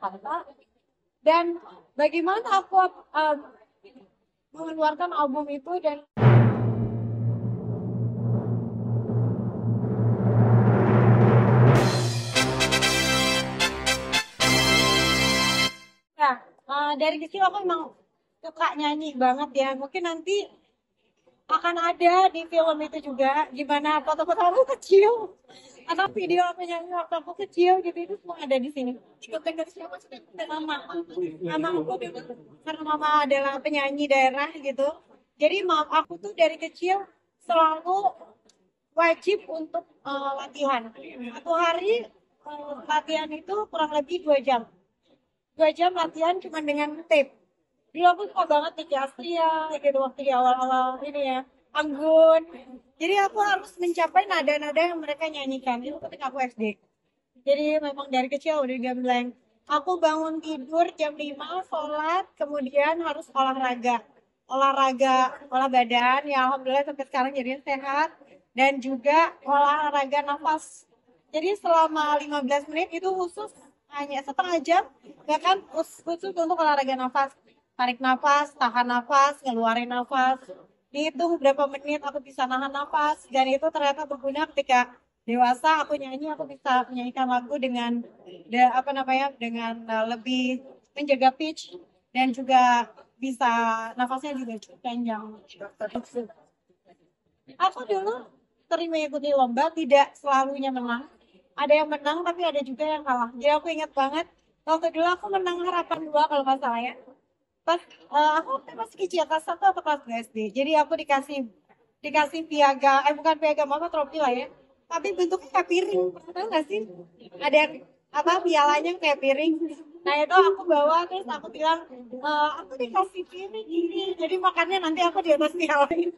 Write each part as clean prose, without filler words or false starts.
Jakarta. Dan bagaimana aku mengeluarkan album itu dan ya, dari kecil aku emang suka nyanyi banget ya. Mungkin nanti akan ada di film itu juga gimana foto-foto aku kecil atau video aku nyanyi waktu aku kecil gitu itu semua ada di sini. Ikutin dari siapa sih? Dari mama. Mama aku dulu karena mama adalah penyanyi daerah gitu. Jadi mam aku tuh dari kecil selalu wajib untuk latihan. Satu hari latihan itu kurang lebih 2 jam. 2 jam latihan cuma dengan tape. Dulu aku suka banget nih Astria gitu waktu di awal-awal ini ya. Anggun. Jadi aku harus mencapai nada-nada yang mereka nyanyikan. Itu ketika aku SD. Jadi memang dari kecil udah gamblang. Aku bangun tidur jam 5, sholat, kemudian harus olahraga. Olah badan, ya alhamdulillah sampai sekarang jadinya sehat. Dan juga olahraga nafas. Jadi selama 15 menit itu khusus hanya setengah jam, bahkan khusus untuk olahraga nafas. Tarik nafas, tahan nafas, ngeluarin nafas. Dihitung berapa menit aku bisa nahan nafas. Dan itu ternyata berguna ketika dewasa aku nyanyi, aku bisa menyanyikan lagu dengan dengan lebih menjaga pitch dan juga bisa nafasnya juga cukup panjang. Aku dulu sering mengikuti lomba, tidak selalunya menang. Ada yang menang, tapi ada juga yang kalah. Jadi aku ingat banget, waktu dulu aku menang harapan 2 kalau nggak salah ya. Pas aku waktu itu masih kecil, kelas 1 atau kelas 2 SD. Jadi aku dikasih dikasih piagam, bukan piagam apa, trofi lah ya. Tapi bentuknya kayak piring, pernah tahu nggak sih? Ada yang apa pialanya kayak piring. Nah itu aku bawa terus aku bilang, aku dikasih piring ini, jadi makannya nanti aku di atas piala ini.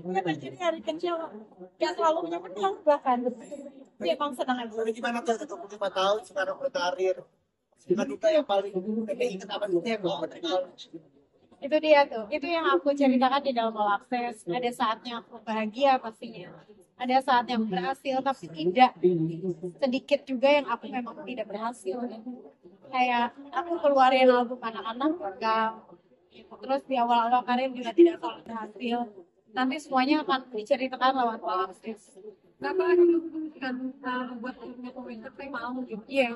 Jadi dari kecil gak selalu punya menang bahkan. Tapi emang senang aja. Jadi gimana tuh 25 tahun sekarang berkarir? Dengan kita yang paling ingat apa sih yang mau Itu dia tuh, itu yang aku ceritakan di dalam All Access. Ada saatnya aku bahagia pastinya, ada saat yang berhasil tapi tidak sedikit juga yang aku memang tidak berhasil. Kayak aku keluarin album anak-anak gagal, terus di awal-awal karir juga tidak selalu berhasil. Nanti semuanya akan diceritakan lewat All Access. Kenapa kan buat dokumenter mau gitu? Iya.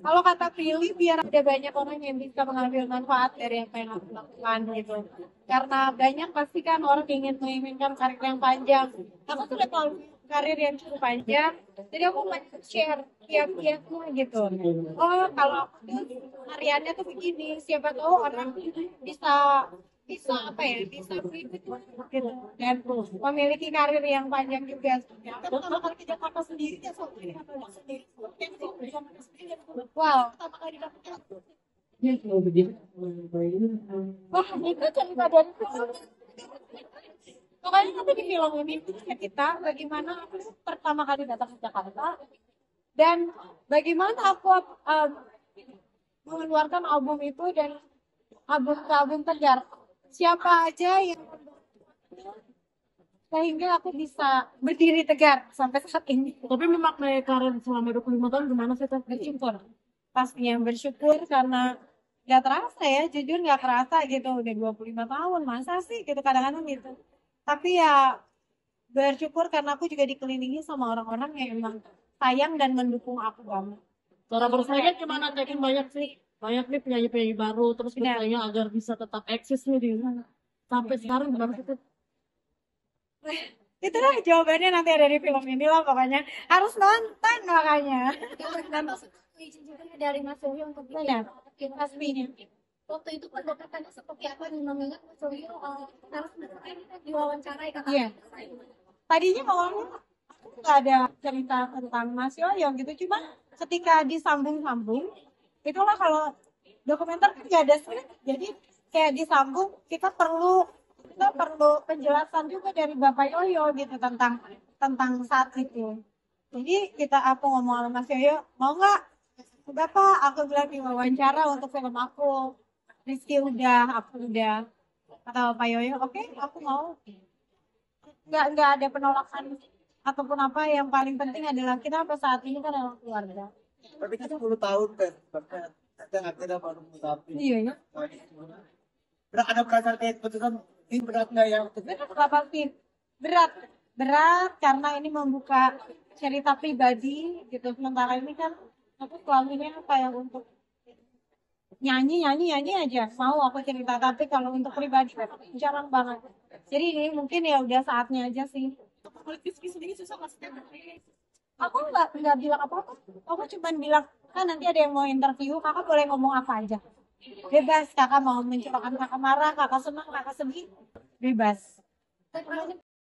Kalau kata Prilly, biar ada banyak orang yang bisa mengambil manfaat dari apa yang aku lakukan gitu. Karena banyak pasti kan orang ingin menginginkan karir yang panjang. Aku sudah tahu karir yang cukup panjang, jadi aku mau share tiap-tiapnya gitu. Oh, kalau aku tuh hariannya tuh begini, siapa tahu orang bisa bisa apa ya, bisa berikut gitu dan memiliki karir yang panjang juga. Pertama kali ke Jakarta sendiri ya sendiri wow, pertama kali dapet wah itu cerita dari film. Pokoknya nanti di film ini kita bagaimana aku pertama kali datang ke Jakarta dan bagaimana aku mengeluarkan album itu dan album Tegar. Siapa aja yang sehingga aku bisa berdiri tegar sampai saat ini. Tapi memaknai karir selama 25 tahun gimana sih? Bersyukur. Pastinya bersyukur karena gak terasa ya, jujur gak kerasa gitu. Udah 25 tahun, masa sih gitu kadang-kadang gitu. Tapi ya bersyukur karena aku juga dikelilingi sama orang-orang yang emang sayang dan mendukung aku banget. Cara bersaing gimana? Cekin banyak sih. Banyak nih penyanyi-penyanyi baru, terus Benar. bersaing agar bisa tetap eksis nih di sana. Sampai sekarang gimana sih? Itulah jawabannya nanti ada di film ini lah pokoknya. Harus nonton makanya. Dan izin juga dari Mas Suryo untuk Benar. Pastinya. waktu itu pendekatannya seperti apa nih mengingat Mas Suryo harus ini kan diwawancarai kan? Iya. Tadinya awalnya aku nggak ada cerita tentang Mas Yoyo gitu, cuma ketika disambung-sambung, itulah kalau dokumenter kan nggak ada skrip, jadi kayak disambung kita perlu penjelasan juga dari Bapak Yoyo gitu tentang tentang saat itu. Jadi aku ngomong sama Mas Yoyo, mau nggak Bapak aku bilang di wawancara untuk film aku. Rizky udah, aku udah. Kata Bapak Yoyo, oke, aku mau. Nggak ada penolakan ataupun apa, yang paling penting adalah kita sampai saat ini kan adalah keluarga. Tapi kan 10 tahun kan. Ada akhirnya baru mengetahui. Iya ya. Berat ada perasaan kayak keputusan ini berat nggak ya? Berat Bapak Pin. Berat. Berat karena ini membuka cerita pribadi gitu. Sementara ini kan aku suaminya kayak untuk nyanyi aja mau aku cerita, tapi kalau untuk pribadi kan jarang banget. Jadi ini mungkin ya udah saatnya aja sih. Rizky sendiri susah maksudnya. Aku nggak bilang apa-apa, aku cuma bilang kan nanti ada yang mau interview, kakak boleh ngomong apa aja, bebas. Kakak mau menceritakan kakak marah, kakak senang, kakak sedih, bebas.